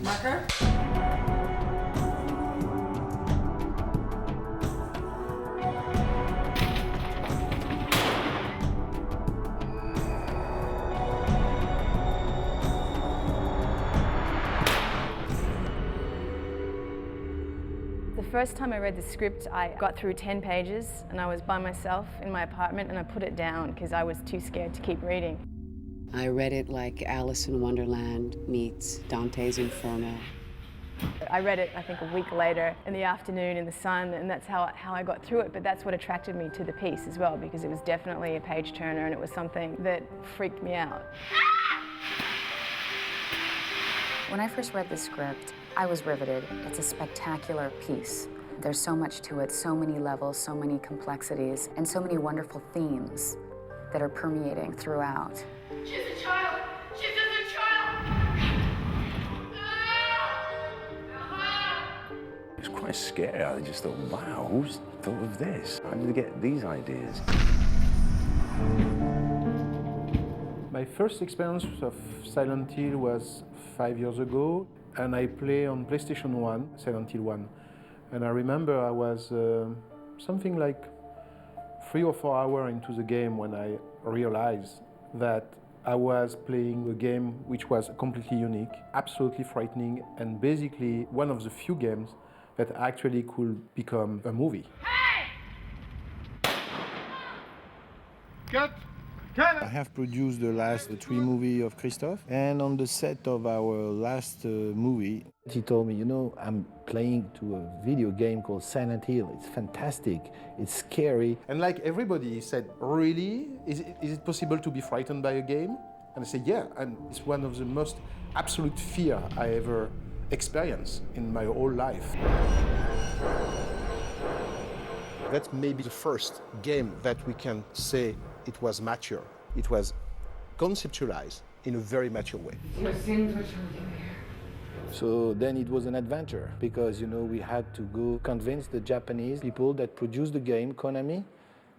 Marker. The first time I read the script, I got through 10 pages and I was by myself in my apartment and I put it down because I was too scared to keep reading. I read it like Alice in Wonderland meets Dante's Inferno. I read it, I think, a week later in the afternoon in the sun, and that's how I got through it. But that's what attracted me to the piece as well, because it was definitely a page turner and it was something that freaked me out. When I first read the script, I was riveted. It's a spectacular piece. There's so much to it, so many levels, so many complexities, and so many wonderful themes that are permeating throughout. She's a child! She's just a child! It was quite scary. I just thought, wow, who's thought of this? How did they get these ideas? My first experience of Silent Hill was 5 years ago, and I play on PlayStation 1, Silent Hill 1. And I remember I was something like 3 or 4 hours into the game when I realized that I was playing a game which was completely unique, absolutely frightening, and basically one of the few games that actually could become a movie. Hey! Cut! I have produced the last 3 movies of Christophe, and on the set of our last movie, he told me, you know, I'm playing to a video game called Silent Hill. It's fantastic, it's scary. And like everybody, he said, really? Is it possible to be frightened by a game? And I said, yeah, and it's one of the most absolute fear I ever experienced in my whole life. That's maybe the first game that we can say it was mature. It was conceptualized in a very mature way. Your sins were chosen here. So then it was an adventure, because, you know, we had to go convince the Japanese people that produced the game, Konami,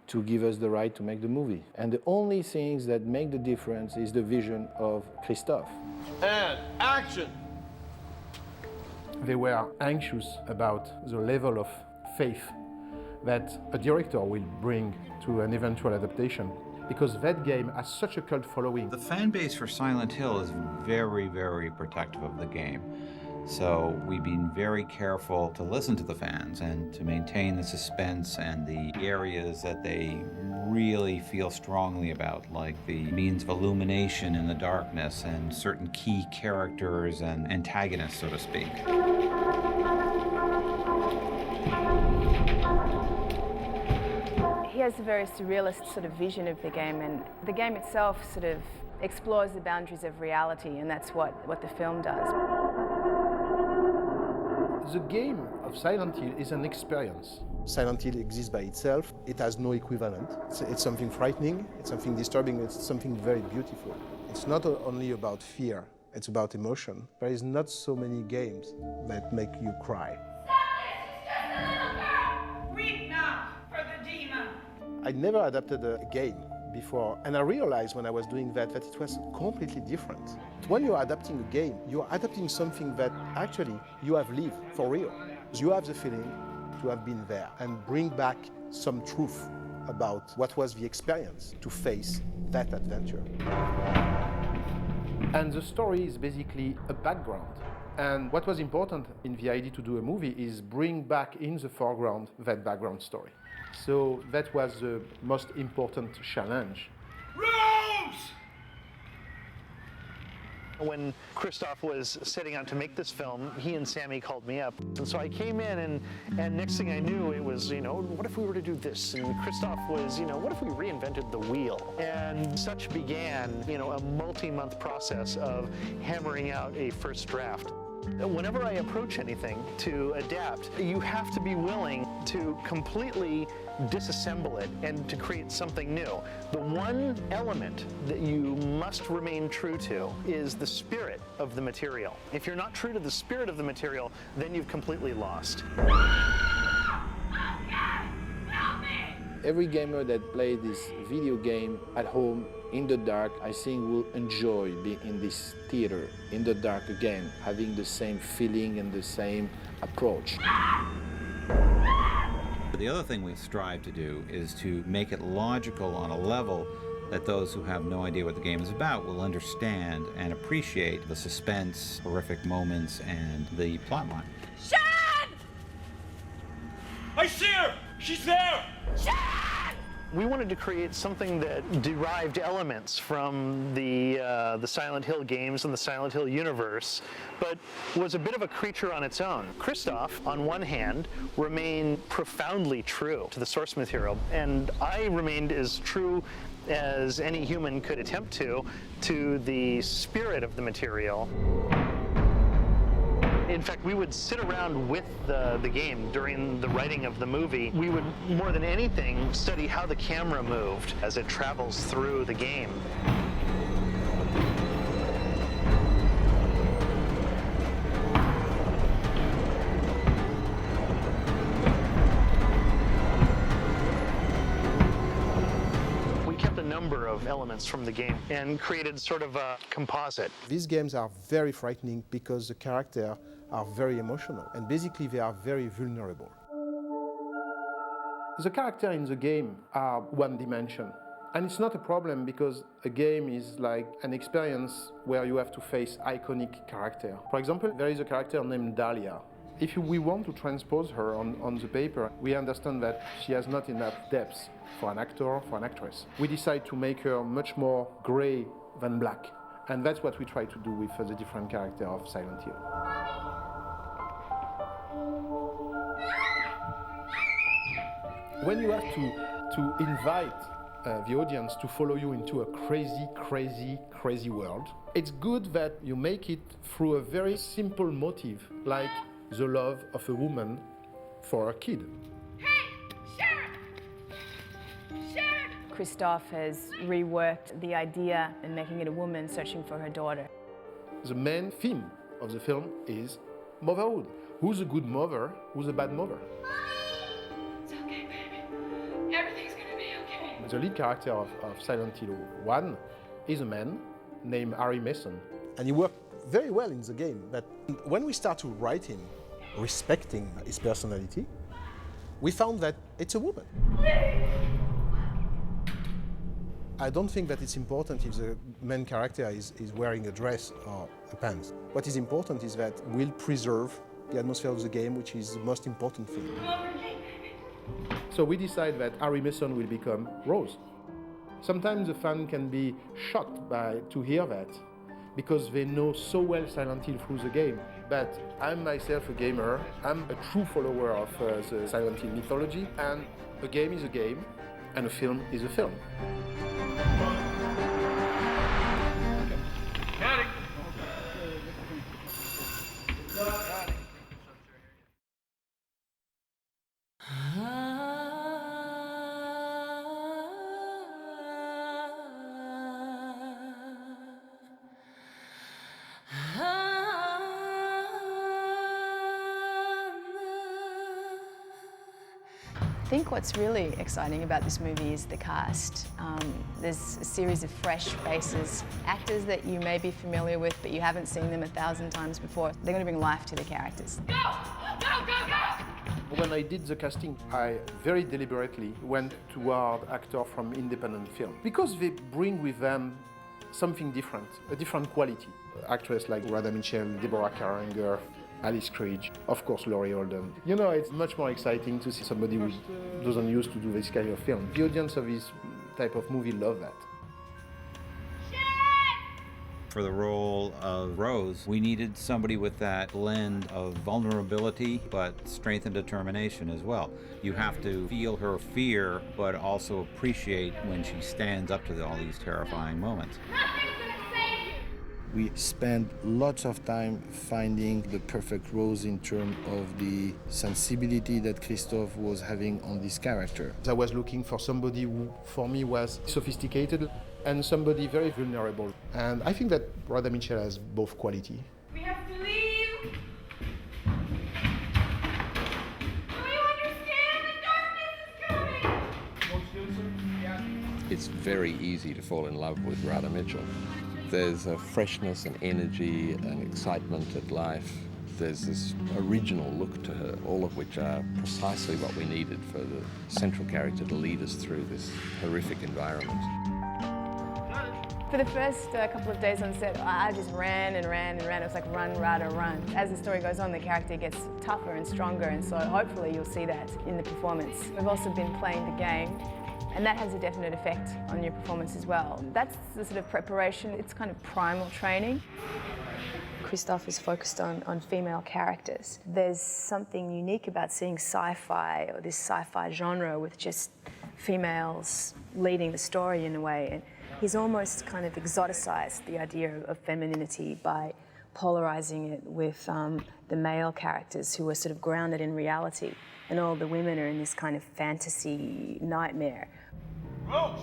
to give us the right to make the movie. And the only things that make the difference is the vision of Christophe. And action! They were anxious about the level of faith that a director will bring to an eventual adaptation, because that game has such a cult following. The fan base for Silent Hill is very, very protective of the game. So we've been very careful to listen to the fans and to maintain the suspense and the areas that they really feel strongly about, like the means of illumination in the darkness and certain key characters and antagonists, so to speak. He has a very surrealist sort of vision of the game, and the game itself sort of explores the boundaries of reality, and that's what the film does. The game of Silent Hill is an experience. Silent Hill exists by itself. It has no equivalent. It's something frightening, it's something disturbing, it's something very beautiful. It's not only about fear, it's about emotion. There is not so many games that make you cry. Stop this! She's just a little girl! Weep not for the demon! I never adapted a game before, and I realized when I was doing that it was completely different. When you're adapting a game, you're adapting something that actually you have lived for real. You have the feeling to have been there and bring back some truth about what was the experience to face that adventure. And the story is basically a background. And what was important in the idea to do a movie is bring back in the foreground that background story. So that was the most important challenge. Rose! When Christophe was setting out to make this film, he and Sammy called me up. And so I came in, and next thing I knew, it was, you know, what if we were to do this? And Christophe was, you know, what if we reinvented the wheel? And such began, you know, a multi-month process of hammering out a first draft. Whenever I approach anything to adapt, you have to be willing to completely disassemble it and to create something new. The one element that you must remain true to is the spirit of the material. If you're not true to the spirit of the material, then you've completely lost. Okay! Help me! Every gamer that plays this video game at home in the dark, I think will enjoy being in this theater in the dark again, having the same feeling and the same approach. The other thing we strive to do is to make it logical on a level that those who have no idea what the game is about will understand and appreciate the suspense, horrific moments, and the plotline. Shan! I see her! She's there! Shan! We wanted to create something that derived elements from the Silent Hill games and the Silent Hill universe, but was a bit of a creature on its own. Christophe, on one hand, remained profoundly true to the source material, and I remained as true as any human could attempt to the spirit of the material. In fact, we would sit around with the game during the writing of the movie. We would, more than anything, study how the camera moved as it travels through the game. We kept a number of elements from the game and created sort of a composite. These games are very frightening because the characters are very emotional, and basically they are very vulnerable. The characters in the game are one dimension. And it's not a problem because a game is like an experience where you have to face iconic character. For example, there is a character named Dahlia. If we want to transpose her on the paper, we understand that she has not enough depth for an actor or for an actress. We decide to make her much more gray than black. And that's what we try to do with the different characters of Silent Hill. When you have to invite the audience to follow you into a crazy, crazy, crazy world, it's good that you make it through a very simple motive, like the love of a woman for a kid. Hey, Sharon! Sharon! Christophe has reworked the idea and making it a woman searching for her daughter. The main theme of the film is motherhood. Who's a good mother? Who's a bad mother? It's okay, baby. Everything's gonna be okay. The lead character of Silent Hill 1 is a man named Harry Mason. And he worked very well in the game, but when we start to write him, respecting his personality, we found that it's a woman. I don't think that it's important if the main character is wearing a dress or a pants. What is important is that we'll preserve the atmosphere of the game, which is the most important thing. So we decide that Harry Mason will become Rose. Sometimes the fan can be shocked to hear that, because they know so well Silent Hill through the game. But I'm myself a gamer, I'm a true follower of the Silent Hill mythology, and a game is a game, and a film is a film. I think what's really exciting about this movie is the cast. There's a series of fresh faces, actors that you may be familiar with, but you haven't seen them 1,000 times before. They're going to bring life to the characters. Go! Go, go, go! When I did the casting, I very deliberately went toward actors from independent film, because they bring with them something different, a different quality. Actresses like Radha Mitchell, Deborah Kara Unger, Alice Krige, of course Laurie Holden. You know, it's much more exciting to see somebody who doesn't used to do this kind of film. The audience of this type of movie love that. For the role of Rose, we needed somebody with that blend of vulnerability, but strength and determination as well. You have to feel her fear, but also appreciate when she stands up to all these terrifying moments. We spent lots of time finding the perfect Rose in terms of the sensibility that Christophe was having on this character. I was looking for somebody who, for me, was sophisticated and somebody very vulnerable. And I think that Radha Mitchell has both quality. We have to leave. Do you understand? The darkness is coming. It's very easy to fall in love with Radha Mitchell. There's a freshness and energy and excitement at life. There's this original look to her, all of which are precisely what we needed for the central character to lead us through this horrific environment. For the first couple of days on set, I just ran and ran and ran. It was like run, Radha, run. As the story goes on, the character gets tougher and stronger, and so hopefully you'll see that in the performance. We've also been playing the game, and that has a definite effect on your performance as well. That's the sort of preparation. It's kind of primal training. Christophe is focused on female characters. There's something unique about seeing sci-fi or this sci-fi genre with just females leading the story in a way. And he's almost kind of exoticized the idea of femininity by polarizing it with the male characters who are sort of grounded in reality, and all the women are in this kind of fantasy nightmare. Rose!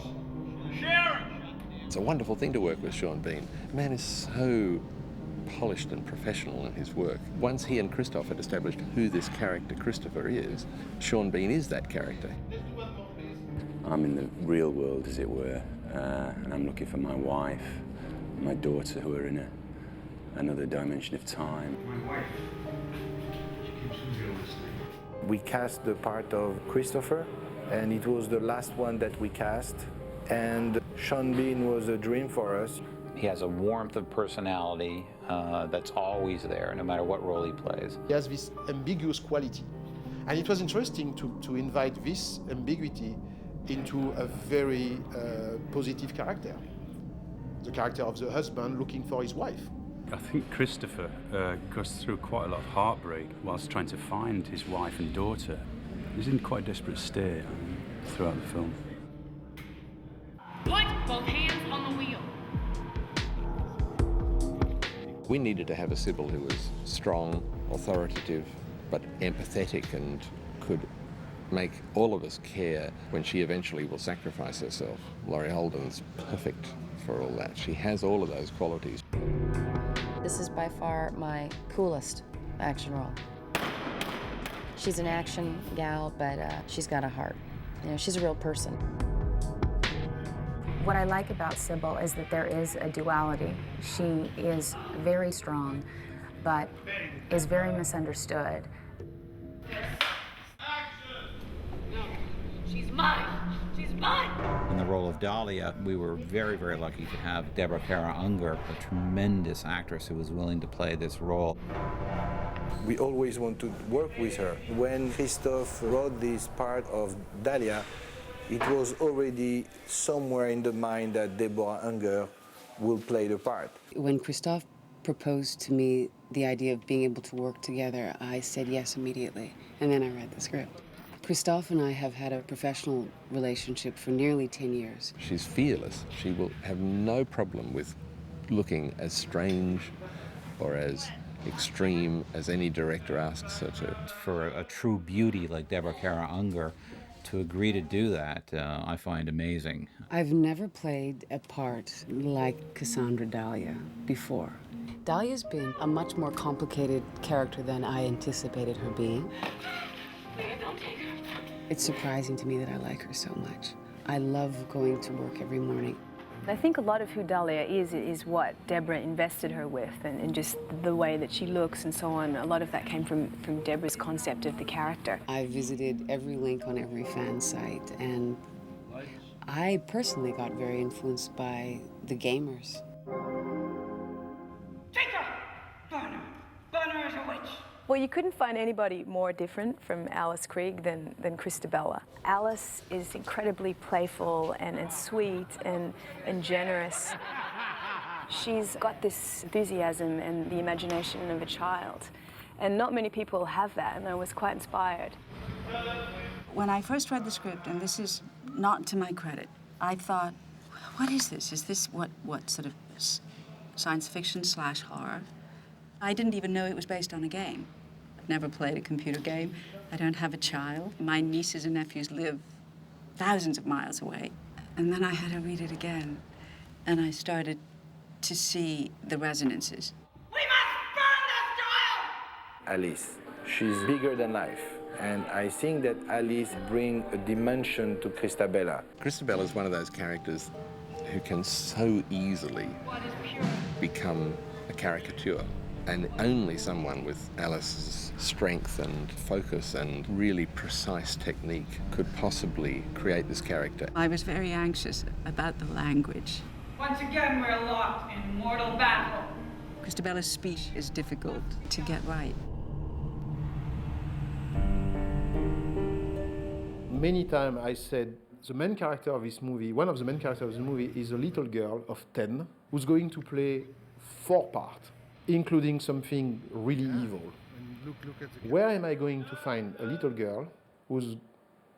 Sharon! It's a wonderful thing to work with Sean Bean. The man is so polished and professional in his work. Once he and Christophe had established who this character Christopher is, Sean Bean is that character. I'm in the real world, as it were, and I'm looking for my wife, my daughter, who are in another dimension of time. My wife. She keeps me listening. We cast the part of Christopher, and it was the last one that we cast. And Sean Bean was a dream for us. He has a warmth of personality that's always there, no matter what role he plays. He has this ambiguous quality. And it was interesting to invite this ambiguity into a very positive character. The character of the husband looking for his wife. I think Christopher goes through quite a lot of heartbreak whilst trying to find his wife and daughter. He's in quite a desperate state throughout the film. Put both hands on the wheel. We needed to have a Sybil who was strong, authoritative, but empathetic and could make all of us care when she eventually will sacrifice herself. Laurie Holden's perfect for all that. She has all of those qualities. This is by far my coolest action role. She's an action gal, but she's got a heart. You know, she's a real person. What I like about Sybil is that there is a duality. She is very strong, but is very misunderstood. She's mine. She's mine. In the role of Dahlia, we were very, very lucky to have Deborah Kara Unger, a tremendous actress who was willing to play this role. We always want to work with her. When Christophe wrote this part of Dahlia, it was already somewhere in the mind that Deborah Unger will play the part. When Christophe proposed to me the idea of being able to work together, I said yes immediately, and then I read the script. Christophe and I have had a professional relationship for nearly 10 years. She's fearless. She will have no problem with looking as strange or as extreme as any director asks her to. For a true beauty like Deborah Kara Unger, to agree to do that, I find amazing. I've never played a part like Cassandra Dahlia before. Dahlia's been a much more complicated character than I anticipated her being. It's surprising to me that I like her so much. I love going to work every morning. I think a lot of who Dahlia is what Deborah invested her with, and just the way that she looks and so on. A lot of that came from Deborah's concept of the character. I visited every link on every fan site, and I personally got very influenced by the gamers. Take her! Burn her! Burn her as a witch! Well, you couldn't find anybody more different from Alice Krige than Christabella. Alice is incredibly playful and sweet and generous. She's got this enthusiasm and the imagination of a child. And not many people have that, and I was quite inspired. When I first read the script, and this is not to my credit, I thought, what is this? Is this what sort of science fiction / horror? I didn't even know it was based on a game. I've never played a computer game. I don't have a child. My nieces and nephews live thousands of miles away. And then I had to read it again, and I started to see the resonances. We must burn this child! Alice, she's bigger than life. And I think that Alice brings a dimension to Christabella. Christabella is one of those characters who can so easily become a caricature. And only someone with Alice's strength and focus and really precise technique could possibly create this character. I was very anxious about the language. Once again, we're locked in mortal battle. Christabella's speech is difficult to get right. Many times I said the main character of this movie, one of the main characters of the movie is a little girl of 10 who's going to play 4 parts, including something really evil. Where am I going to find a little girl who's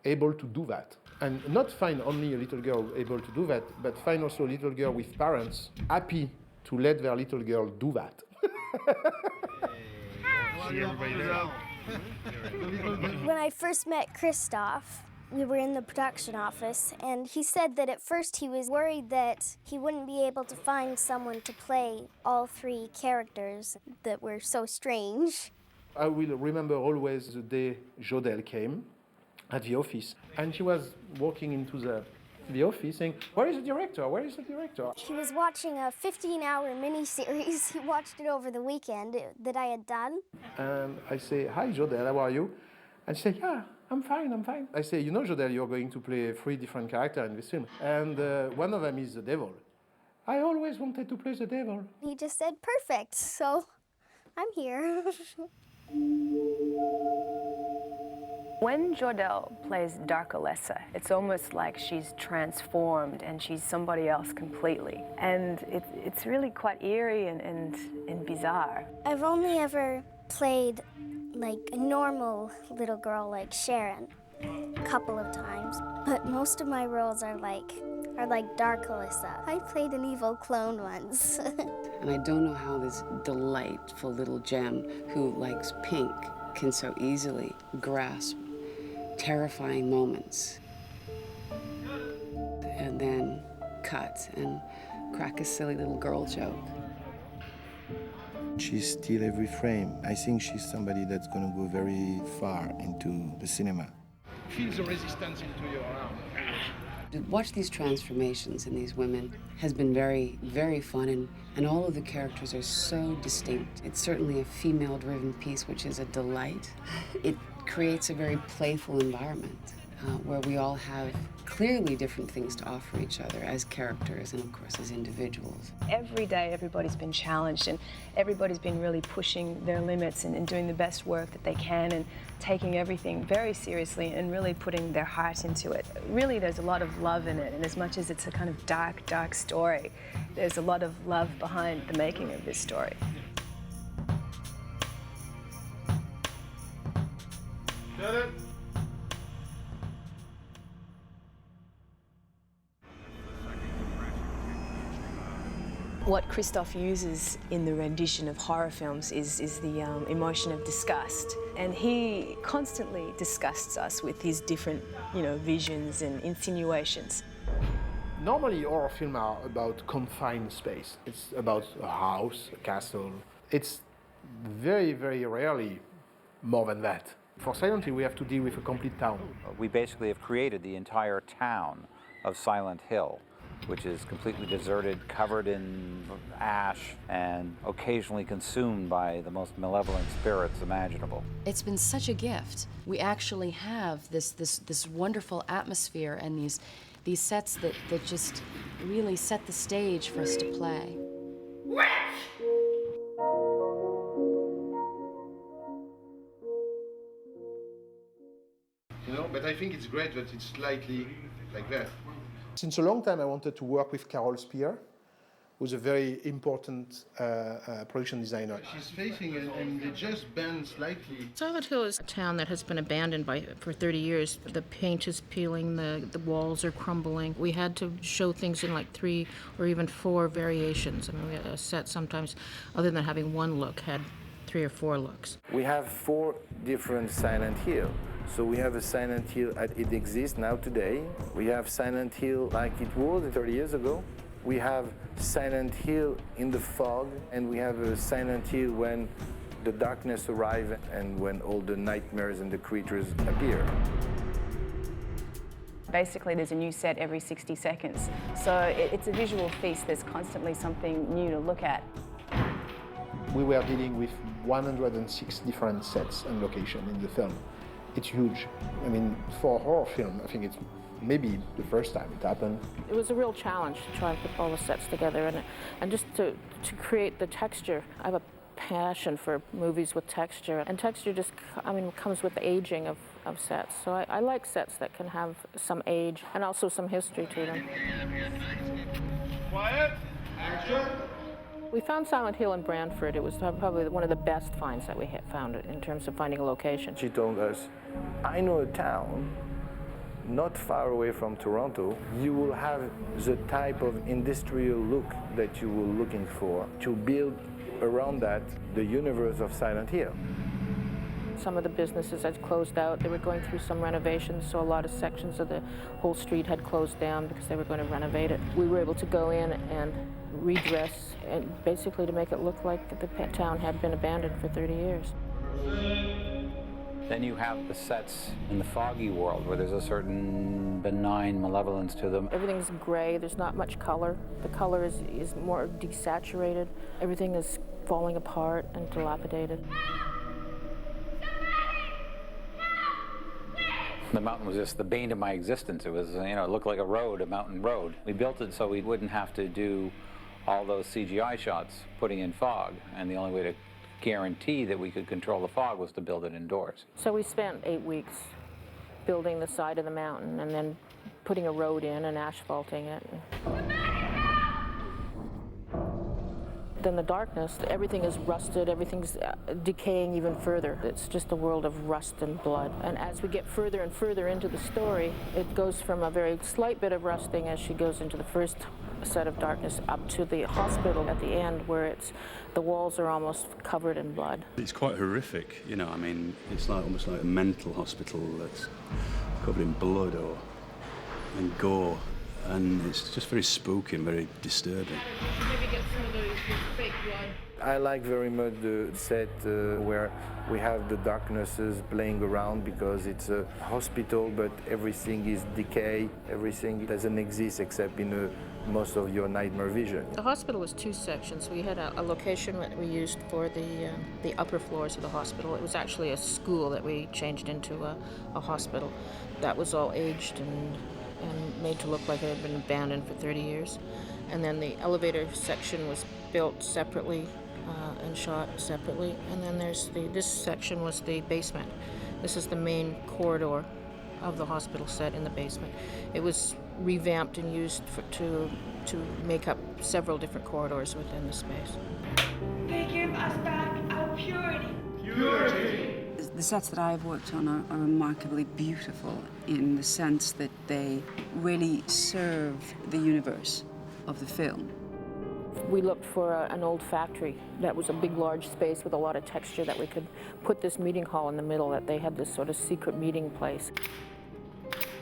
able to do that? And not find only a little girl able to do that, but find also a little girl with parents happy to let their little girl do that. When I first met Christophe, we were in the production office, and he said that at first he was worried that he wouldn't be able to find someone to play all 3 characters that were so strange. I will remember always the day Jodelle came at the office, and she was walking into the office saying, "Where is the director? Where is the director?" He was watching a 15-hour miniseries. He watched it over the weekend that I had done. And I say, "Hi, Jodelle, how are you?" And she said, "Yeah, I'm fine, I'm fine." I say, "You know, Jodelle, you're going to play 3 different characters in this film, and one of them is the devil. I always wanted to play the devil." He just said, "Perfect," so I'm here. When Jodelle plays Darkolessa, it's almost like she's transformed and she's somebody else completely. And it's really quite eerie and bizarre. I've only ever played like a normal little girl like Sharon a couple of times, but most of my roles are like Darkolessa. I played an evil clone once. And I don't know how this delightful little gem who likes pink can so easily grasp terrifying moments and then cut and crack a silly little girl joke. She steals every frame. I think she's somebody that's going to go very far into the cinema. Feel the resistance into your arm. To watch these transformations in these women has been very, very fun, and all of the characters are so distinct. It's certainly a female-driven piece, which is a delight. It creates a very playful environment where we all have clearly different things to offer each other as characters and, of course, as individuals. Every day, everybody's been challenged and everybody's been really pushing their limits and doing the best work that they can and taking everything very seriously and really putting their heart into it. Really, there's a lot of love in it, and as much as it's a kind of dark, dark story, there's a lot of love behind the making of this story. Got it? What Christophe uses in the rendition of horror films is the emotion of disgust. And he constantly disgusts us with his different, visions and insinuations. Normally, horror films are about confined space. It's about a house, a castle. It's very, very rarely more than that. For Silent Hill, we have to deal with a complete town. We basically have created the entire town of Silent Hill, which is completely deserted, covered in ash, and occasionally consumed by the most malevolent spirits imaginable. It's been such a gift. We actually have this wonderful atmosphere and these sets that just really set the stage for us to play. But I think it's great that it's slightly like that. Since a long time, I wanted to work with Carol Spear, who's a very important production designer. She's facing it and they just bend slightly. Silent Hill is a town that has been abandoned for 30 years. The paint is peeling, the walls are crumbling. We had to show things in like 3 or even 4 variations. I mean, we had a set sometimes, other than having one look, had 3 or 4 looks. We have 4 different Silent Hill. So we have a Silent Hill as it exists now today. We have Silent Hill like it was 30 years ago. We have Silent Hill in the fog, and we have a Silent Hill when the darkness arrives and when all the nightmares and the creatures appear. Basically, there's a new set every 60 seconds. So it's a visual feast. There's constantly something new to look at. We were dealing with 106 different sets and locations in the film. It's huge. I mean, for a horror film, I think it's maybe the first time it happened. It was a real challenge to try and put all the sets together and just to create the texture. I have a passion for movies with texture, and texture just, comes with the aging of sets. So I like sets that can have some age and also some history to them. Quiet, action. We found Silent Hill in Brantford. It was probably one of the best finds that we had found in terms of finding a location. She told us, I know a town not far away from Toronto. You will have the type of industrial look that you were looking for to build around that the universe of Silent Hill. Some of the businesses had closed out. They were going through some renovations, so a lot of sections of the whole street had closed down because they were going to renovate it. We were able to go in and redress, and basically to make it look like the town had been abandoned for 30 years. Then you have the sets in the foggy world where there's a certain benign malevolence to them. Everything's gray, there's not much color. The color is more desaturated. Everything is falling apart and dilapidated. The mountain was just the bane of my existence. It was, it looked like a road, a mountain road. We built it so we wouldn't have to do all those CGI shots putting in fog, and the only way to guarantee that we could control the fog was to build it indoors. So we spent 8 weeks building the side of the mountain and then putting a road in and asphalting it. Then the darkness, everything is rusted, everything's decaying even further. It's just a world of rust and blood. And as we get further and further into the story, it goes from a very slight bit of rusting as she goes into the first set of darkness up to the hospital at the end where the walls are almost covered in blood. It's quite horrific, it's almost like a mental hospital that's covered in blood and gore. And it's just very spooky and very disturbing. Maybe get some of those fake blood. I like very much the set where we have the darknesses playing around because it's a hospital, but everything is decay. Everything doesn't exist except in most of your nightmare vision. The hospital was 2 sections. We had a location that we used for the upper floors of the hospital. It was actually a school that we changed into a hospital. That was all aged and made to look like it had been abandoned for 30 years. And then the elevator section was built separately and shot separately. And then this section was the basement. This is the main corridor of the hospital set in the basement. It was revamped and used to make up several different corridors within the space. They give us back our purity. Purity! The sets that I've worked on are remarkably beautiful in the sense that they really serve the universe of the film. We looked for an old factory that was a big, large space with a lot of texture that we could put this meeting hall in the middle, that they had this sort of secret meeting place.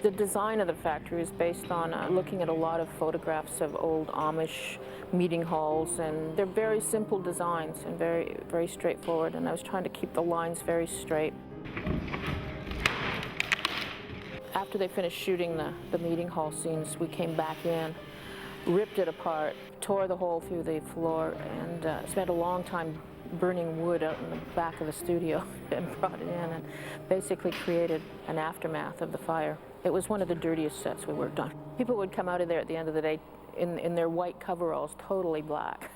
The design of the factory is based on looking at a lot of photographs of old Amish meeting halls, and they're very simple designs and very, very straightforward, and I was trying to keep the lines very straight. After they finished shooting the meeting hall scenes, we came back in, ripped it apart, tore the hole through the floor, and spent a long time burning wood out in the back of the studio and brought it in and basically created an aftermath of the fire. It was one of the dirtiest sets we worked on. People would come out of there at the end of the day in their white coveralls, totally black.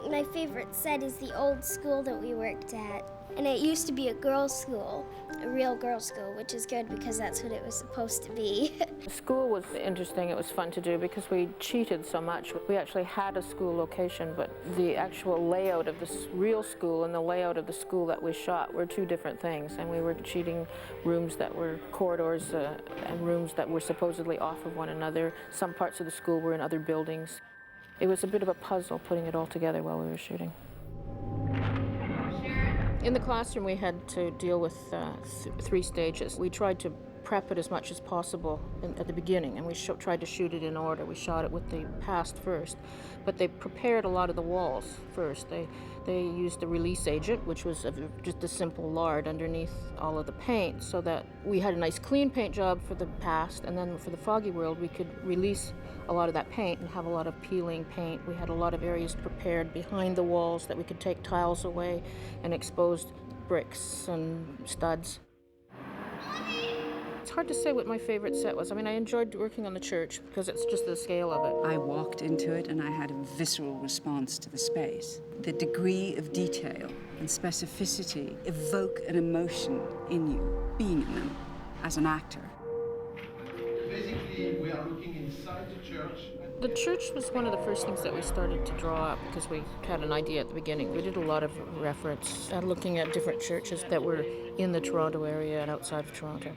My favorite set is the old school that we worked at. And it used to be a girls' school, a real girls' school, which is good because that's what it was supposed to be. The school was interesting. It was fun to do because we cheated so much. We actually had a school location, but the actual layout of this real school and the layout of the school that we shot were 2 different things. And we were cheating rooms that were corridors and rooms that were supposedly off of one another. Some parts of the school were in other buildings. It was a bit of a puzzle putting it all together while we were shooting. In the classroom, we had to deal with 3 stages. We tried to prep it as much as possible at the beginning, and we tried to shoot it in order. We shot it with the past first, but they prepared a lot of the walls first. They used the release agent, which was just a simple lard underneath all of the paint, so that we had a nice clean paint job for the past, and then for the foggy world we could release a lot of that paint and have a lot of peeling paint. We had a lot of areas prepared behind the walls that we could take tiles away and exposed bricks and studs. It's hard to say what my favorite set was. I mean, I enjoyed working on the church because it's just the scale of it. I walked into it and I had a visceral response to the space. The degree of detail and specificity evoke an emotion in you, being in them as an actor. Basically, we are looking inside the church. The church was one of the first things that we started to draw up because we had an idea at the beginning. We did a lot of reference looking at different churches that were in the Toronto area and outside of Toronto.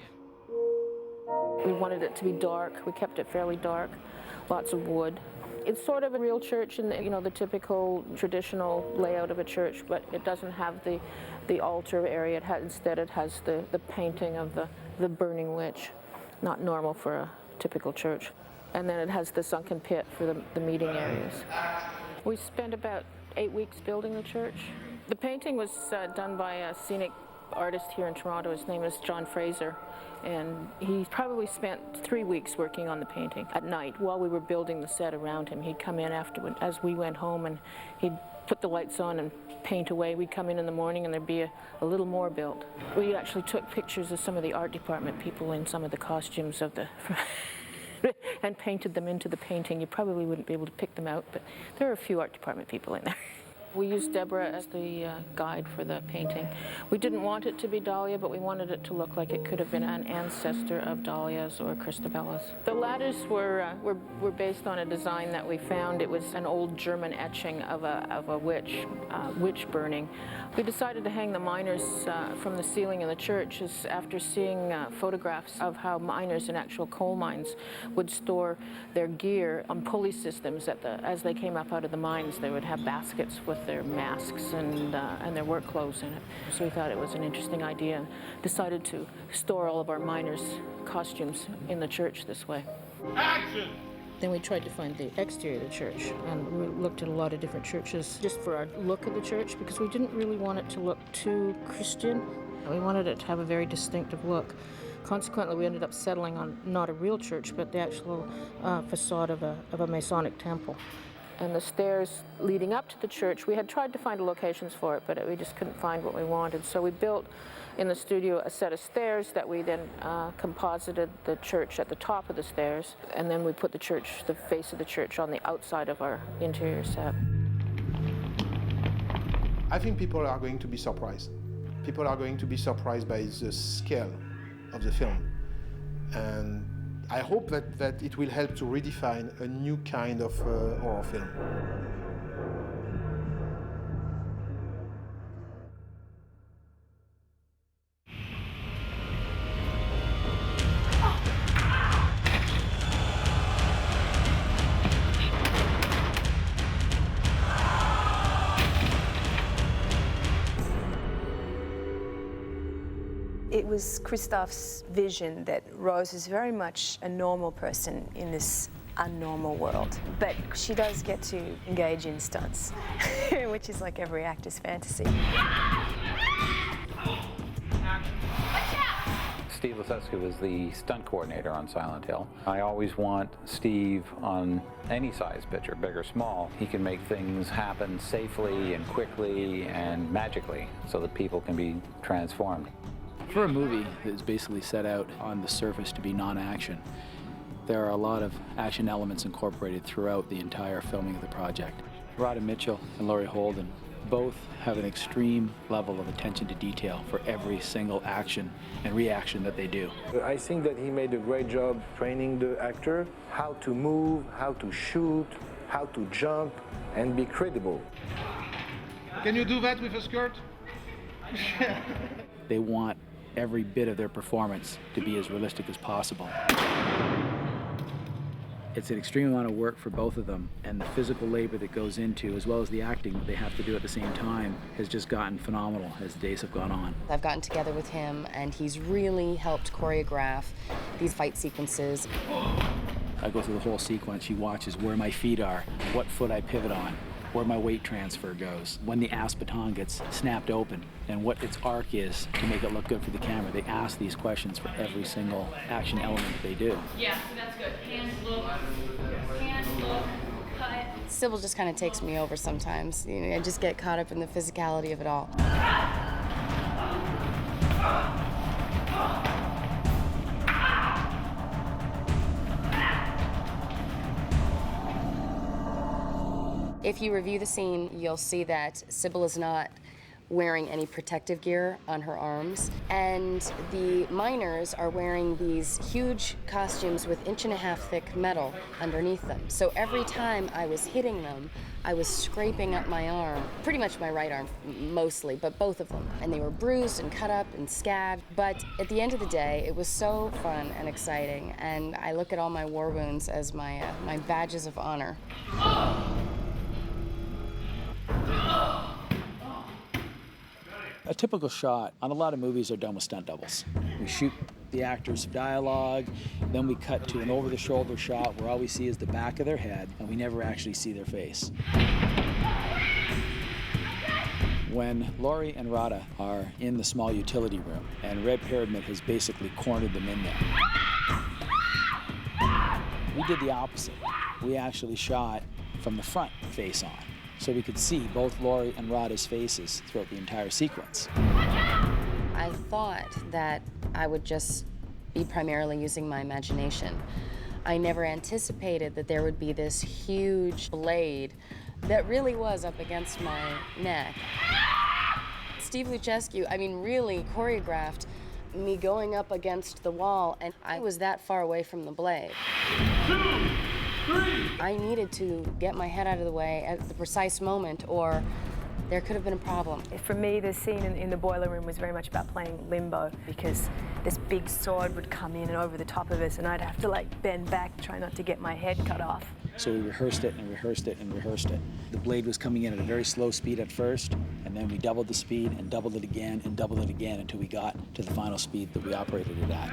We wanted it to be dark. We kept it fairly dark, lots of wood. It's sort of a real church in the typical traditional layout of a church, but it doesn't have the altar area. Instead it has the painting of the burning witch, not normal for a typical church. And then it has the sunken pit for the meeting areas. We spent about 8 weeks building the church. The painting was done by a scenic artist here in Toronto. His name is John Fraser. And he probably spent 3 weeks working on the painting at night while we were building the set around him. He'd come in after, as we went home, and he'd put the lights on and paint away. We'd come in the morning and there'd be a little more built. We actually took pictures of some of the art department people in some of the costumes of the and painted them into the painting. You probably wouldn't be able to pick them out, but there are a few art department people in there. We used Deborah as the guide for the painting. We didn't want it to be Dahlia, but we wanted it to look like it could have been an ancestor of Dahlia's or Christabella's. The ladders were based on a design that we found. It was an old German etching of a witch burning. We decided to hang the miners from the ceiling in the church after seeing photographs of how miners in actual coal mines would store their gear on pulley systems as they came up out of the mines. They would have baskets with their masks and their work clothes in it. So we thought it was an interesting idea and decided to store all of our miners' costumes in the church this way. Action! Then we tried to find the exterior of the church, and we looked at a lot of different churches just for our look of the church, because we didn't really want it to look too Christian. We wanted it to have a very distinctive look. Consequently, we ended up settling on not a real church, but the actual facade of a Masonic temple. And the stairs leading up to the church, we had tried to find locations for it, but we just couldn't find what we wanted. So we built in the studio a set of stairs that we then composited the church at the top of the stairs, and then we put the face of the church on the outside of our interior set. I think people are going to be surprised. People are going to be surprised by the scale of the film. And I hope that it will help to redefine a new kind of horror film. It was Christophe's vision that Rose is very much a normal person in this unnormal world, but she does get to engage in stunts, which is like every actor's fantasy. Steve Leseska was the stunt coordinator on Silent Hill. I always want Steve on any size picture, big or small. He can make things happen safely and quickly and magically so that people can be transformed. For a movie that is basically set out on the surface to be non-action, there are a lot of action elements incorporated throughout the entire filming of the project. Radha Mitchell and Laurie Holden both have an extreme level of attention to detail for every single action and reaction that they do. I think that he made a great job training the actor how to move, how to shoot, how to jump, and be credible. Can you do that with a skirt? They want every bit of their performance to be as realistic as possible. It's an extreme amount of work for both of them, and the physical labor that goes into, as well as the acting that they have to do at the same time, has just gotten phenomenal as the days have gone on. I've gotten together with him, and he's really helped choreograph these fight sequences. I go through the whole sequence. He watches where my feet are, what foot I pivot on, where my weight transfer goes, when the ass baton gets snapped open, and what its arc is to make it look good for the camera. They ask these questions for every single action element that they do. Yeah, so that's good. Hands look, cut. Sybil just kind of takes me over sometimes. You know, I just get caught up in the physicality of it all. If you review the scene, you'll see that Sybil is not wearing any protective gear on her arms, and the miners are wearing these huge costumes with 1.5-inch thick metal underneath them. So every time I was hitting them, I was scraping up my arm, pretty much my right arm mostly, but both of them. And they were bruised and cut up and scabbed. But at the end of the day, it was so fun and exciting, and I look at all my war wounds as my badges of honor. A typical shot on a lot of movies are done with stunt doubles. We shoot the actors' dialogue, then we cut to an over-the-shoulder shot where all we see is the back of their head, and we never actually see their face. When Laurie and Radha are in the small utility room, and Red Pyramid has basically cornered them in there, we did the opposite. We actually shot from the front face on, so we could see both Laurie and Radha's faces throughout the entire sequence. I thought that I would just be primarily using my imagination. I never anticipated that there would be this huge blade that really was up against my neck. Steve Luchescu, I mean, really choreographed me going up against the wall, and I was that far away from the blade. 2, 3. I needed to get my head out of the way at the precise moment, or there could have been a problem. For me, the scene in the boiler room was very much about playing limbo, because this big sword would come in and over the top of us, and I'd have to like bend back, try not to get my head cut off. So we rehearsed it and rehearsed it and rehearsed it. The blade was coming in at a very slow speed at first, and then we doubled the speed and doubled it again and doubled it again until we got to the final speed that we operated it at.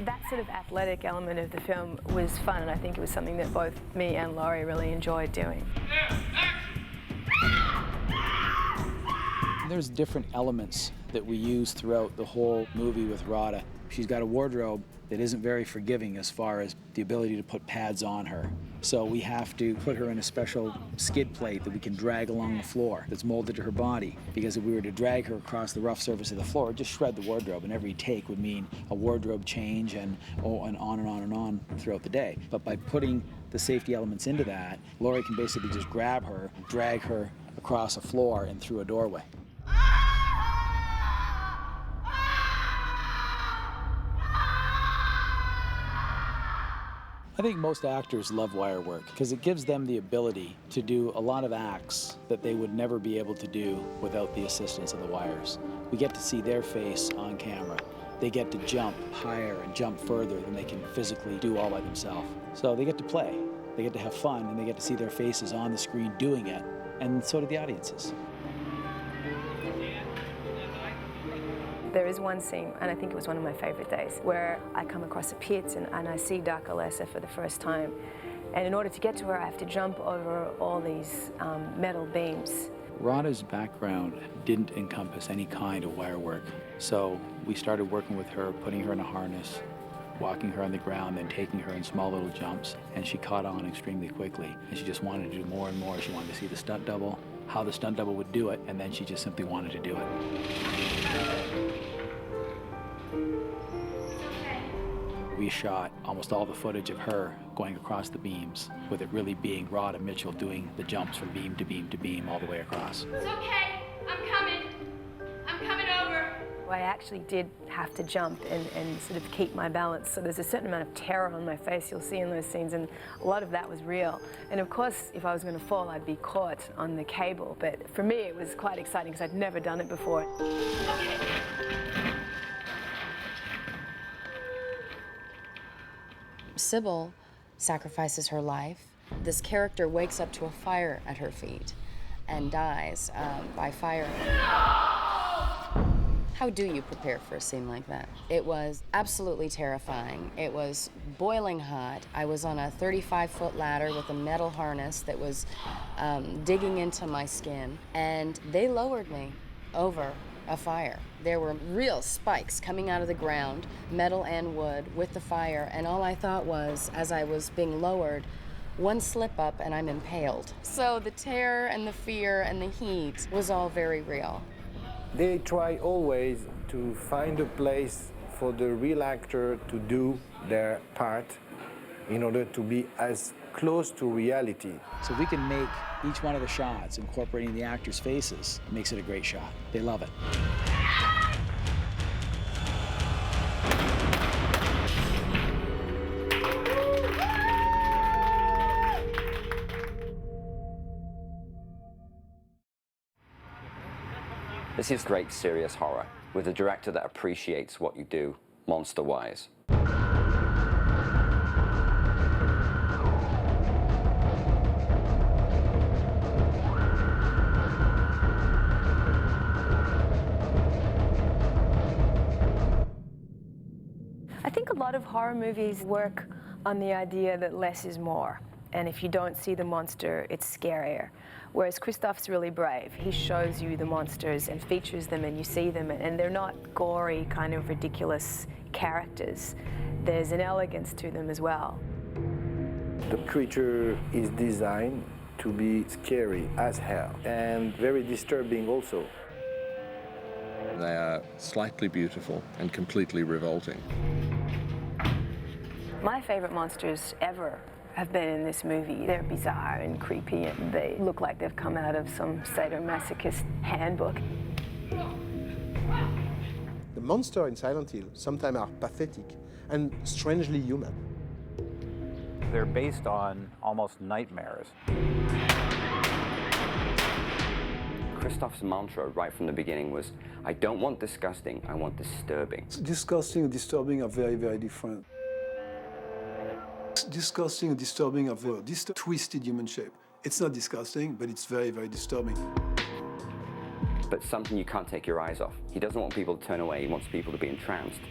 That sort of athletic element of the film was fun, and I think it was something that both me and Laurie really enjoyed doing. There's different elements that we use throughout the whole movie with Radha. She's got a wardrobe that isn't very forgiving as far as the ability to put pads on her. So we have to put her in a special skid plate that we can drag along the floor that's molded to her body. Because if we were to drag her across the rough surface of the floor, it'd just shred the wardrobe, and every take would mean a wardrobe change and on and on and on throughout the day. But by putting the safety elements into that, Laurie can basically just grab her, drag her across a floor and through a doorway. I think most actors love wire work because it gives them the ability to do a lot of acts that they would never be able to do without the assistance of the wires. We get to see their face on camera. They get to jump higher and jump further than they can physically do all by themselves. So they get to play, they get to have fun, and they get to see their faces on the screen doing it, and so do the audiences. There is one scene, and I think it was one of my favorite days, where I come across a pit and I see Dark Alessa for the first time. And in order to get to her, I have to jump over all these metal beams. Radha's background didn't encompass any kind of wire work. So we started working with her, putting her in a harness, walking her on the ground, then taking her in small little jumps. And she caught on extremely quickly. And she just wanted to do more and more. She wanted to see the stunt double, how the stunt double would do it, and then she just simply wanted to do it. We shot almost all the footage of her going across the beams, with it really being Radha Mitchell doing the jumps from beam to beam to beam all the way across. It's okay. I'm coming. I'm coming over. I actually did have to jump and sort of keep my balance. So there's a certain amount of terror on my face you'll see in those scenes, and a lot of that was real. And of course, if I was going to fall, I'd be caught on the cable. But for me, it was quite exciting because I'd never done it before. Sybil sacrifices her life. This character wakes up to a fire at her feet and dies by fire. How do you prepare for a scene like that? It was absolutely terrifying. It was boiling hot. I was on a 35-foot ladder with a metal harness that was digging into my skin, and they lowered me over a fire. There were real spikes coming out of the ground, metal and wood, with the fire, and all I thought was, as I was being lowered, one slip up and I'm impaled. So the terror and the fear and the heat was all very real. They try always to find a place for the real actor to do their part in order to be as close to reality. So if we can make each one of the shots incorporating the actors' faces, it makes it a great shot. They love it. This is great serious horror with a director that appreciates what you do monster-wise. I think a lot of horror movies work on the idea that less is more. And if you don't see the monster, it's scarier. Whereas Christophe's really brave. He shows you the monsters and features them and you see them, and they're not gory, kind of ridiculous characters. There's an elegance to them as well. The creature is designed to be scary as hell and very disturbing also. They are slightly beautiful and completely revolting. My favorite monsters ever have been in this movie. They're bizarre and creepy, and they look like they've come out of some sadomasochist handbook. The monsters in Silent Hill sometimes are pathetic and strangely human. They're based on almost nightmares. Christophe's mantra right from the beginning was, I don't want disgusting, I want disturbing. Disgusting and disturbing are very, very different. Disgusting and disturbing are very twisted human shape. It's not disgusting, but it's very, very disturbing. But something you can't take your eyes off. He doesn't want people to turn away, he wants people to be entranced.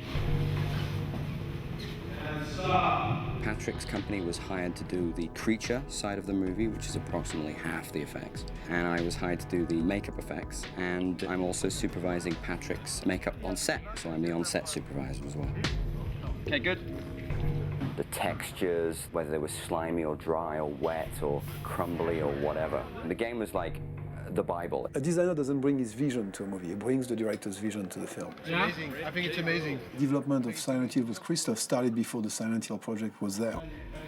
Patrick's company was hired to do the creature side of the movie, which is approximately half the effects. And I was hired to do the makeup effects, and I'm also supervising Patrick's makeup on set, so I'm the on-set supervisor as well. Okay, good. The textures, whether they were slimy or dry or wet or crumbly or whatever. The game was like the Bible. A designer doesn't bring his vision to a movie, he brings the director's vision to the film. It's amazing. I think it's amazing. Development of Silent Hill with Christophe started before the Silent Hill project was there.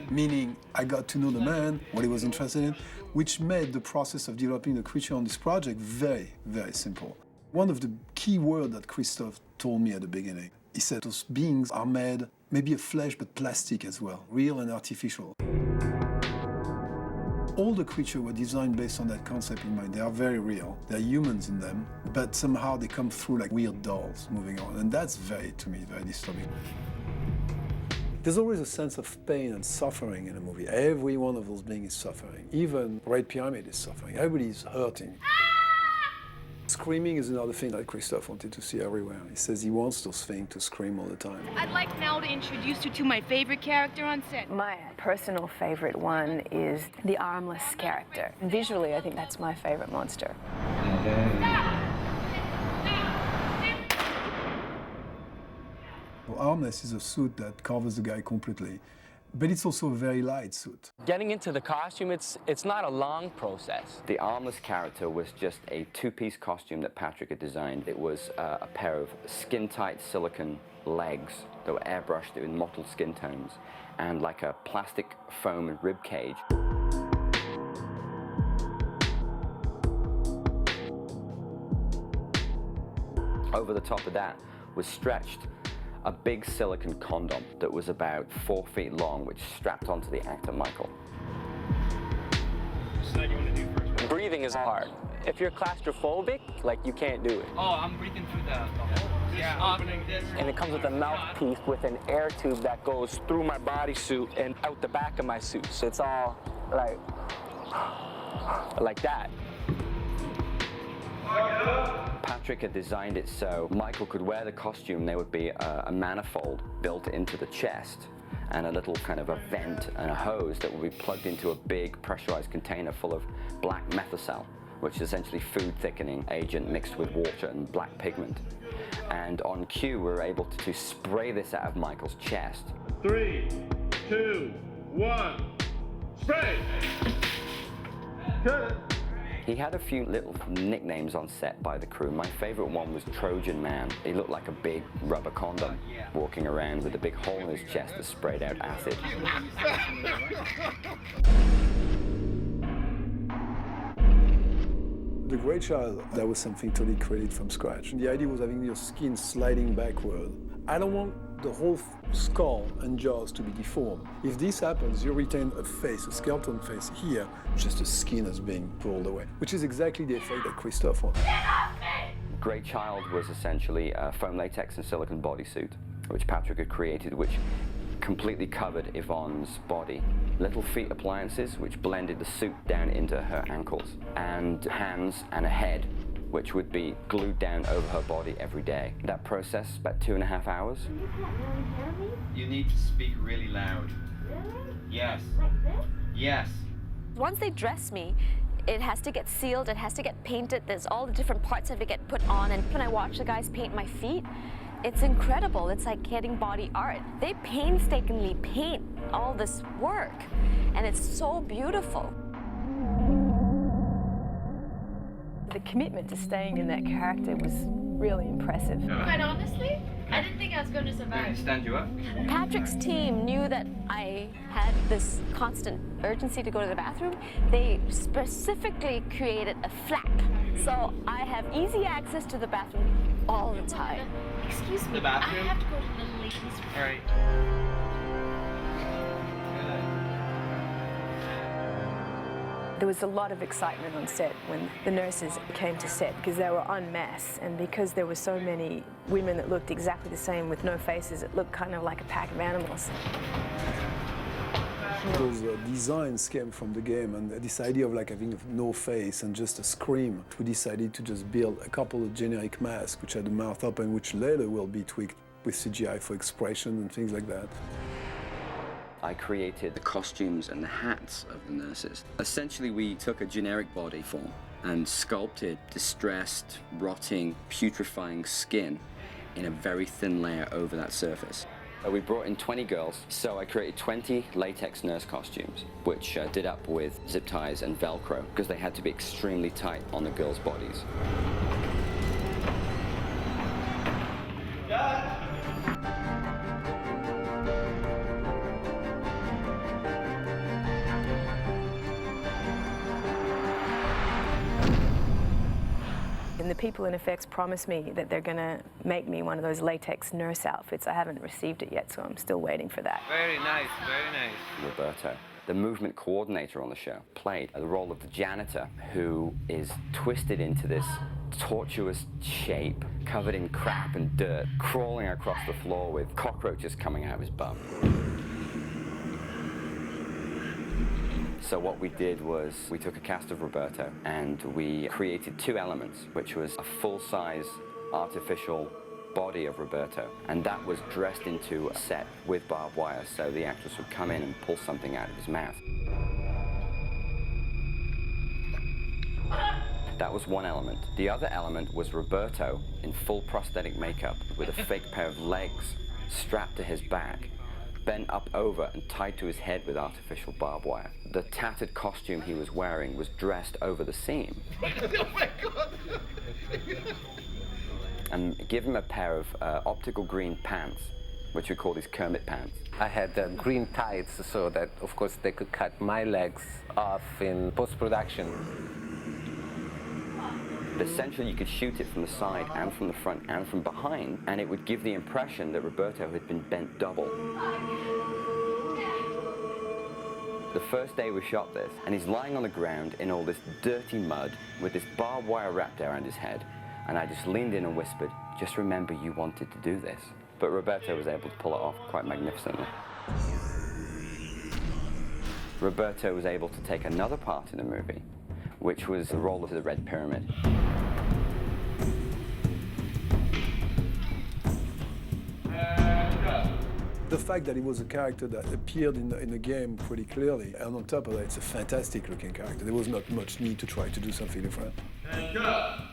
Meaning, I got to know the man, what he was interested in, which made the process of developing the creature on this project very, very simple. One of the key words that Christophe told me at the beginning, he said those beings are made maybe of flesh, but plastic as well, real and artificial. All the creatures were designed based on that concept in mind. They are very real. There are humans in them, but somehow they come through like weird dolls moving on. And that's very, to me, very disturbing. There's always a sense of pain and suffering in a movie. Every one of those beings is suffering. Even Red Pyramid is suffering. Everybody is hurting. Screaming is another thing that Christophe wanted to see everywhere. He says he wants those things to scream all the time. I'd like now to introduce you to my favorite character on set. My personal favorite one is the armless character. And visually, I think that's my favorite monster. Well, armless is a suit that covers the guy completely, but it's also a very light suit. Getting into the costume, it's not a long process. The armless character was just a two-piece costume that Patrick had designed. It was a pair of skin-tight silicone legs that were airbrushed in mottled skin tones and like a plastic foam rib cage. Over the top of that was stretched a big silicone condom that was about 4 feet long, which strapped onto the actor Michael. Breathing is hard. If you're claustrophobic, like, you can't do it. Oh, I'm breathing through the hole. And it comes with a mouthpiece with an air tube that goes through my bodysuit and out the back of my suit. So it's all like that. Patrick had designed it so Michael could wear the costume. There would be a manifold built into the chest and a little kind of a vent and a hose that would be plugged into a big pressurized container full of black methocel, which is essentially food thickening agent mixed with water and black pigment. And on cue, we were able to spray this out of Michael's chest. 3, 2, 1, spray! Cut it. He had a few little nicknames on set by the crew. My favorite one was Trojan Man. He looked like a big rubber condom walking around with a big hole in his chest that sprayed out acid. The Great Child, that was something totally created from scratch. The idea was having your skin sliding backward. I don't want the whole skull and jaws to be deformed. If this happens, you retain a face, a skeleton face here, just the skin is being pulled away, which is exactly the effect that Christophe wanted. Great Child was essentially a foam latex and silicone bodysuit, which Patrick had created, which completely covered Yvonne's body. Little feet appliances, which blended the suit down into her ankles, and hands and a head, which would be glued down over her body every day. That process, about 2.5 hours. You need to speak really loud. Really? Yes. Like this? Yes. Once they dress me, it has to get sealed, it has to get painted, there's all the different parts that have to get put on, and when I watch the guys paint my feet, it's incredible. It's like getting body art. They painstakingly paint all this work, and it's so beautiful. The commitment to staying in that character was really impressive. Quite honestly, I didn't think I was going to survive. Stand you up. Patrick's team knew that I had this constant urgency to go to the bathroom. They specifically created a flap, so I have easy access to the bathroom all the time. Excuse me, The bathroom? I have to go to the ladies' room. All right. There was a lot of excitement on set when the nurses came to set because they were en masse, and because there were so many women that looked exactly the same with no faces, it looked kind of like a pack of animals. Those designs came from the game, and this idea of like having no face and just a scream. We decided to just build a couple of generic masks which had the mouth open, which later will be tweaked with CGI for expression and things like that. I created the costumes and the hats of the nurses. Essentially, we took a generic body form and sculpted distressed, rotting, putrefying skin in a very thin layer over that surface. We brought in 20 girls, so I created 20 latex nurse costumes, which did up with zip ties and Velcro, because they had to be extremely tight on the girls' bodies. And the people in effects promised me that they're going to make me one of those latex nurse outfits. I haven't received it yet, so I'm still waiting for that. Very nice, very nice. Roberto, the movement coordinator on the show, played the role of the janitor who is twisted into this tortuous shape, covered in crap and dirt, crawling across the floor with cockroaches coming out of his bum. So what we did was we took a cast of Roberto and we created 2 elements, which was a full-size artificial body of Roberto, and that was dressed into a set with barbed wire, so the actress would come in and pull something out of his mouth. That was one element. The other element was Roberto in full prosthetic makeup with a fake pair of legs strapped to his back, bent up over and tied to his head with artificial barbed wire. The tattered costume he was wearing was dressed over the seam. Oh my God! And give him a pair of optical green pants, which we call these Kermit pants. I had green tights so that, of course, they could cut my legs off in post-production. Essentially, you could shoot it from the side and from the front and from behind, and it would give the impression that Roberto had been bent double. The first day we shot this, and he's lying on the ground in all this dirty mud with this barbed wire wrapped around his head, And I just leaned in and whispered, just remember you wanted to do this. But Roberto was able to pull it off quite magnificently. Roberto was able to take another part in the movie, which was the role of the Red Pyramid. The fact that he was a character that appeared in the game pretty clearly, and on top of that, it's a fantastic looking character. There was not much need to try to do something different.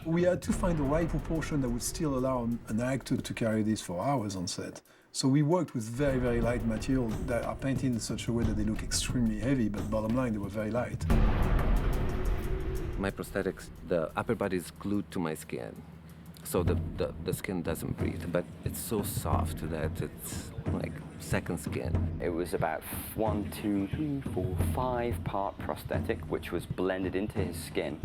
We had to find the right proportion that would still allow an actor to carry this for hours on set. So we worked with very, very light material that are painted in such a way that they look extremely heavy, but bottom line, they were very light. My prosthetics, the upper body is glued to my skin, so the skin doesn't breathe, but it's so soft that it's like second skin. It was about 1, 2, 3, 4, 5 part prosthetic, which was blended into his skin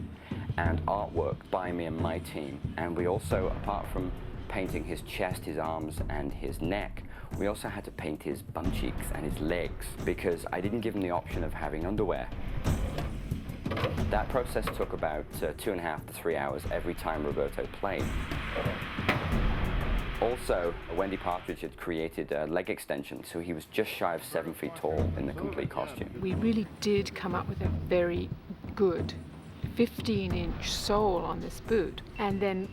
and artwork by me and my team. And we also, apart from painting his chest, his arms, and his neck, we also had to paint his bum cheeks and his legs because I didn't give him the option of having underwear. That process took about 2.5 to 3 hours every time Roberto played. Also, Wendy Partridge had created a leg extension, so he was just shy of 7 feet tall in the complete costume. We really did come up with a very good 15-inch sole on this boot, and then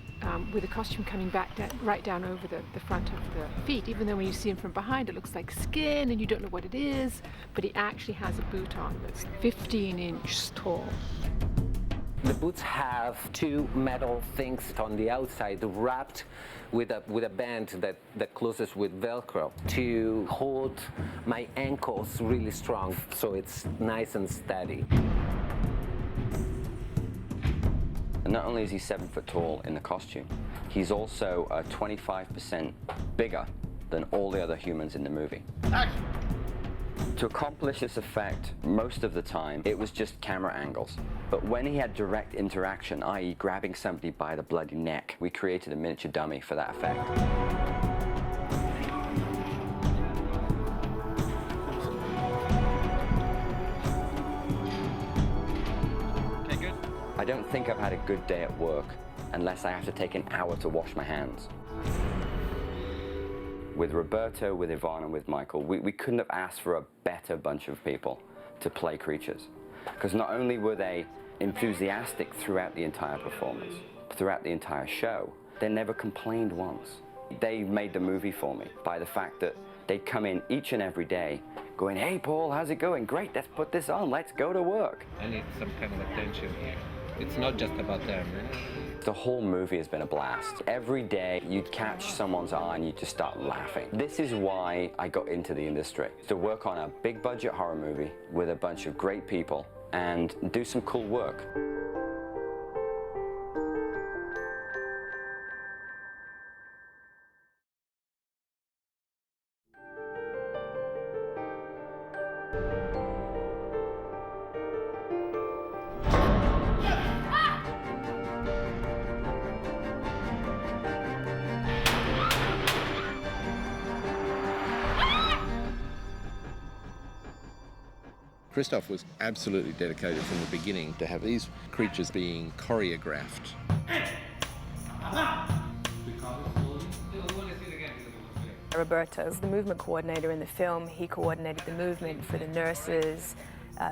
with the costume coming back right down over the front of the feet, even though when you see him from behind it looks like skin and you don't know what it is, but he actually has a boot on that's 15-inch tall. The boots have 2 metal things on the outside wrapped with a band that closes with Velcro to hold my ankles really strong, so it's nice and steady. And not only is he 7 foot tall in the costume, he's also 25% bigger than all the other humans in the movie. Action! To accomplish this effect, most of the time, it was just camera angles. But when he had direct interaction, i.e. grabbing somebody by the bloody neck, we created a miniature dummy for that effect. I don't think I've had a good day at work unless I have to take an hour to wash my hands. With Roberto, with Yvonne, and with Michael, we couldn't have asked for a better bunch of people to play creatures. Because not only were they enthusiastic throughout the entire performance, throughout the entire show, they never complained once. They made the movie for me by the fact that they'd come in each and every day going, "Hey Paul, how's it going? Great, let's put this on, let's go to work." I need some kind of attention here. It's not just about them. The whole movie has been a blast. Every day you'd catch someone's eye and you'd just start laughing. This is why I got into the industry, to work on a big budget horror movie with a bunch of great people and do some cool work. Christophe was absolutely dedicated from the beginning to have these creatures being choreographed. Roberto is the movement coordinator in the film. He coordinated the movement for the nurses,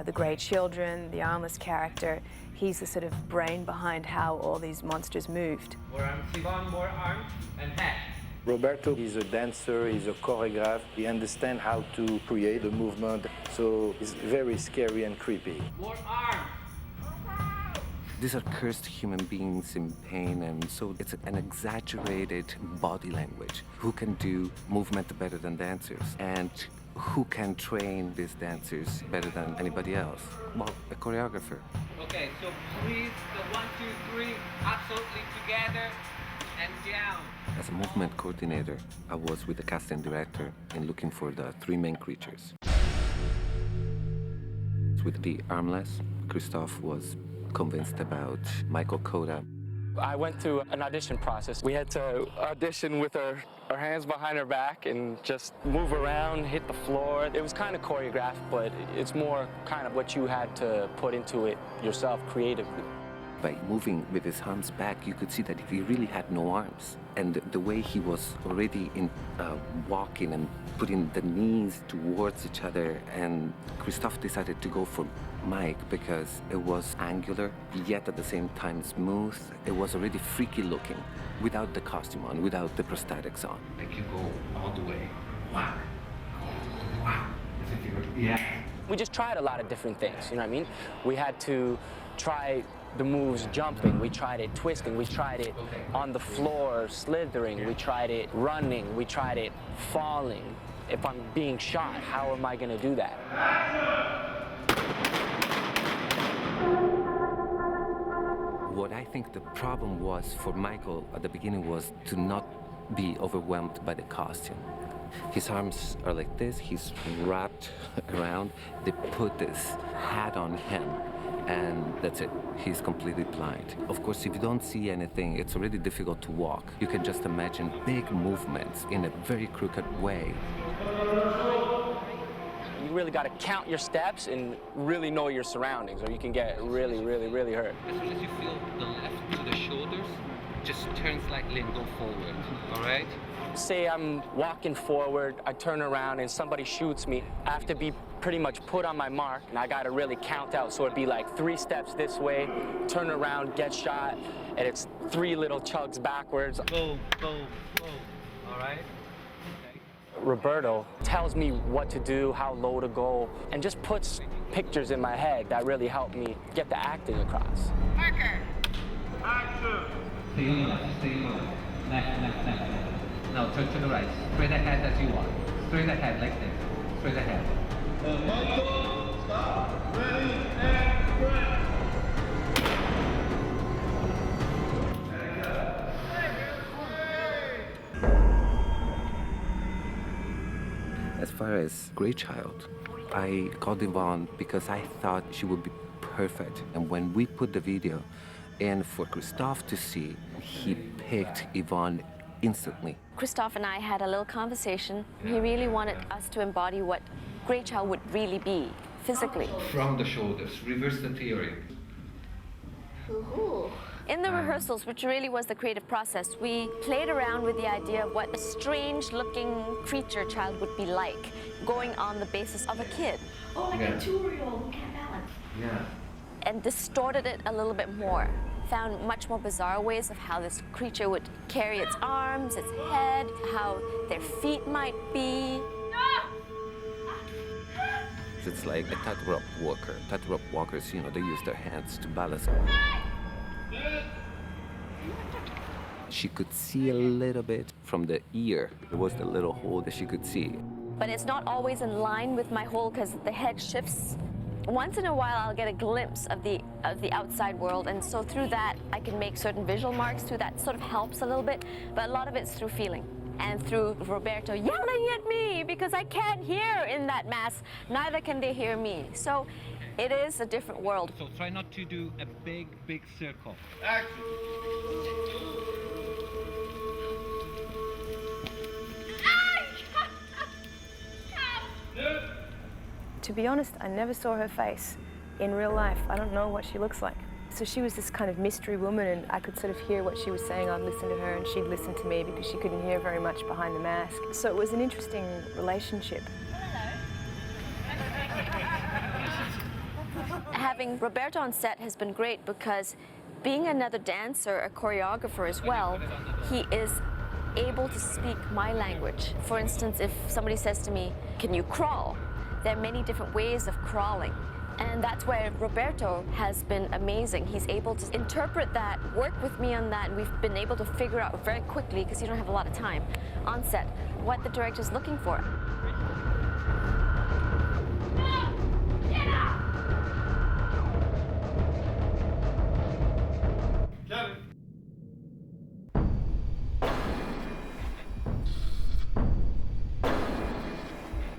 the grey children, the armless character. He's the sort of brain behind how all these monsters moved. More arms, Yvonne, more arms, and head. Roberto is a dancer, he's a choreographer. He understands how to create the movement, so it's very scary and creepy. More arms. These are cursed human beings in pain, and so it's an exaggerated body language. Who can do movement better than dancers? And who can train these dancers better than anybody else? Well, a choreographer. Okay, so please, the 1, 2, 3, absolutely together and down. As a movement coordinator, I was with the casting director in looking for the 3 main creatures. With the armless, Christophe was convinced about Michael Koda. I went through an audition process. We had to audition with our hands behind our back and just move around, hit the floor. It was kind of choreographed, but it's more kind of what you had to put into it yourself creatively. By moving with his arms back, you could see that he really had no arms. And the way he was already walking and putting the knees towards each other, and Christophe decided to go for Mike because it was angular, yet at the same time smooth. It was already freaky looking, without the costume on, without the prosthetics on. Like you go all the way. Wow. Wow. As if you were, yeah. We just tried a lot of different things, you know what I mean? We had to try the moves jumping, we tried it twisting, we tried it on the floor slithering, we tried it running, we tried it falling. If I'm being shot, how am I gonna do that? What I think the problem was for Michael at the beginning was to not be overwhelmed by the costume. His arms are like this, he's wrapped around, they put this hat on him, and that's it. He's completely blind. Of course, if you don't see anything, it's already difficult to walk. You can just imagine big movements in a very crooked way. You really got to count your steps and really know your surroundings, or you can get really, really, really hurt. As soon as you feel the left to the shoulders, just turn slightly and go forward, all right? Say I'm walking forward, I turn around and somebody shoots me. I have to be pretty much put on my mark, and I gotta really count out. So it'd be like 3 steps this way, turn around, get shot, and it's 3 little chugs backwards. Boom, boom, boom, all right? Okay. Roberto tells me what to do, how low to go, and just puts pictures in my head that really help me get the acting across. Parker! Action! Stay on the left, stay on the left. Left, left, left, left. Now turn to the right. Straight ahead as you want. Straight ahead like this. Straight ahead. Michael, stop. Ready and break. As far as Grey Child, I called Yvonne because I thought she would be perfect. And when we put the video in for Christophe to see, he picked Yvonne instantly. Christophe and I had a little conversation. He really wanted us to embody what Grey Child would really be, physically. From the shoulders, reverse the theory. In the rehearsals, which really was the creative process, we played around with the idea of what a strange-looking creature child would be like, going on the basis of a kid. Oh, like a 2-year-old who can't balance. Yeah. And distorted it a little bit more. Found much more bizarre ways of how this creature would carry its arms, its head, how their feet might be. It's like a tightrope walker. Tightrope walkers, you know, they use their hands to balance. She could see a little bit from the ear. There was the little hole that she could see. But it's not always in line with my hole because the head shifts. Once in a while, I'll get a glimpse of the outside world, and so through that, I can make certain visual marks through that. Sort of helps a little bit, but a lot of it's through feeling and through Roberto yelling at me because I can't hear in that mass. Neither can they hear me. So it is a different world. So try not to do a big, big circle. Action! To be honest, I never saw her face in real life. I don't know what she looks like. So she was this kind of mystery woman, and I could sort of hear what she was saying. I'd listen to her, and she'd listen to me because she couldn't hear very much behind the mask. So it was an interesting relationship. Having Roberto on set has been great because being another dancer, a choreographer as well, he is able to speak my language. For instance, if somebody says to me, "Can you crawl?" There are many different ways of crawling. And that's where Roberto has been amazing. He's able to interpret that, work with me on that, and we've been able to figure out very quickly, because you don't have a lot of time on set, what the director's looking for. Get up!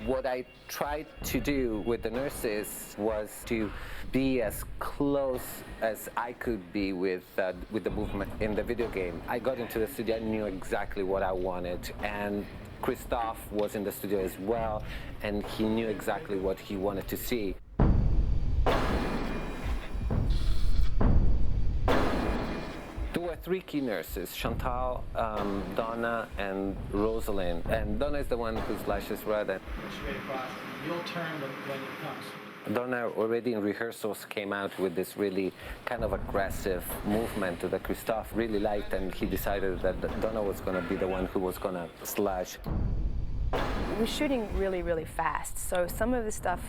What I tried to do with the nurses was to be as close as I could be with the movement in the video game. I got into the studio, I knew exactly what I wanted, and Christophe was in the studio as well, and he knew exactly what he wanted to see. were 3 key nurses, Chantal, Donna, and Rosalind. And Donna is the one who slashes Radha. Straight across. You'll turn when it comes. Donna already in rehearsals came out with this really kind of aggressive movement that Christophe really liked, and he decided that Donna was going to be the one who was going to slash. We're shooting really, really fast, so some of the stuff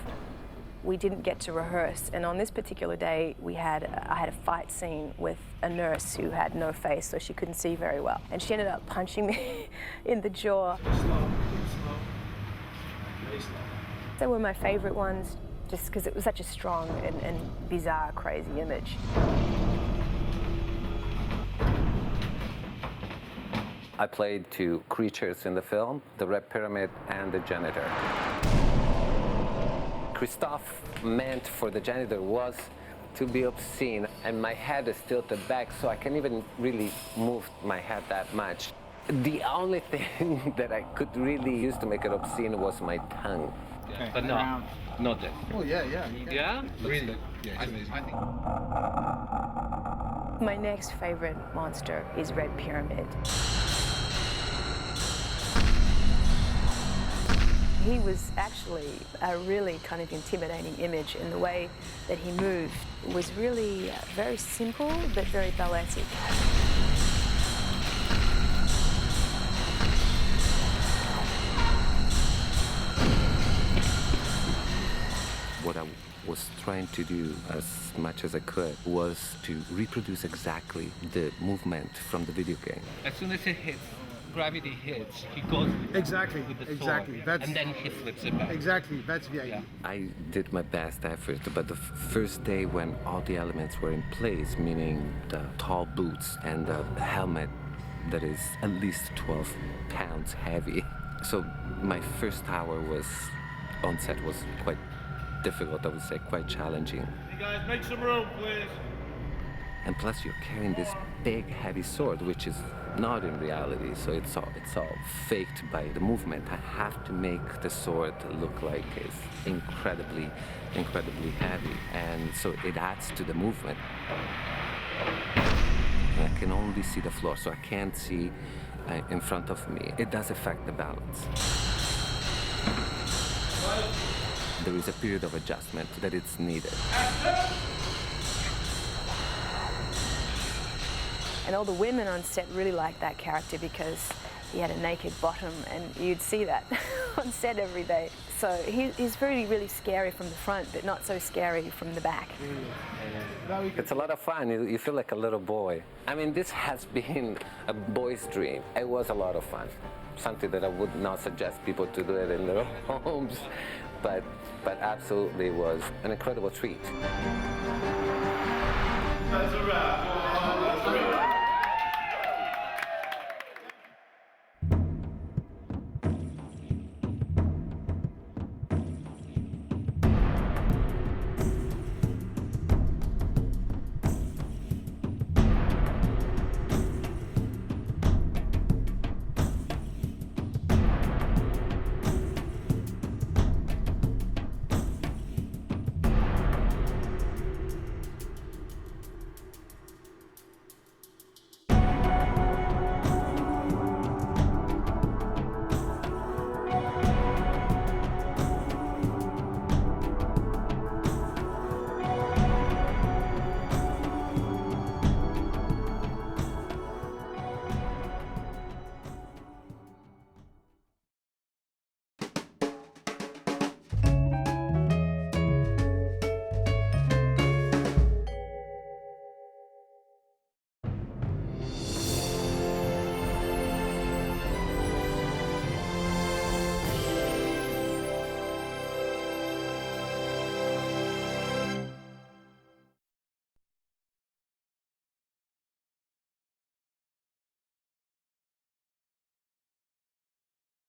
we didn't get to rehearse. And on this particular day, I had a fight scene with a nurse who had no face, so she couldn't see very well. And she ended up punching me in the jaw. Slow. Very slow. They were my favorite ones, just because it was such a strong and bizarre, crazy image. I played 2 creatures in the film, the Red Pyramid and the Janitor. Christophe meant for the Janitor was to be obscene, and my head is tilted back, so I can't even really move my head that much. The only thing that I could really use to make it obscene was my tongue. Okay. But not that. Oh, yeah. Yeah? Really? Yeah, it's amazing. I think. My next favorite monster is Red Pyramid. He was actually a really kind of intimidating image, and the way that he moved was really very simple but very balletic. What I was trying to do as much as I could was to reproduce exactly the movement from the video game. As soon as it hits, gravity hits, he goes with the sword, and then he flips it back. Exactly, that's the idea. I did my best effort, but the first day when all the elements were in place, meaning the tall boots and the helmet that is at least 12 pounds heavy. So my first hour on set was quite difficult, I would say, quite challenging. Hey guys, make some room, please. And plus you're carrying this big heavy sword, which is not in reality, so it's all faked by the movement. I have to make the sword look like it's incredibly heavy, and so it adds to the movement. And I can only see the floor, so I can't see in front of me. It does affect the balance. There is a period of adjustment that it's needed. And all the women on set really liked that character because he had a naked bottom, and you'd see that on set every day. So he's really scary from the front, but not so scary from the back. It's a lot of fun. You feel like a little boy. I mean, this has been a boy's dream. It was a lot of fun. Something that I would not suggest people to do it in their homes, but absolutely was an incredible treat. That's a wrap.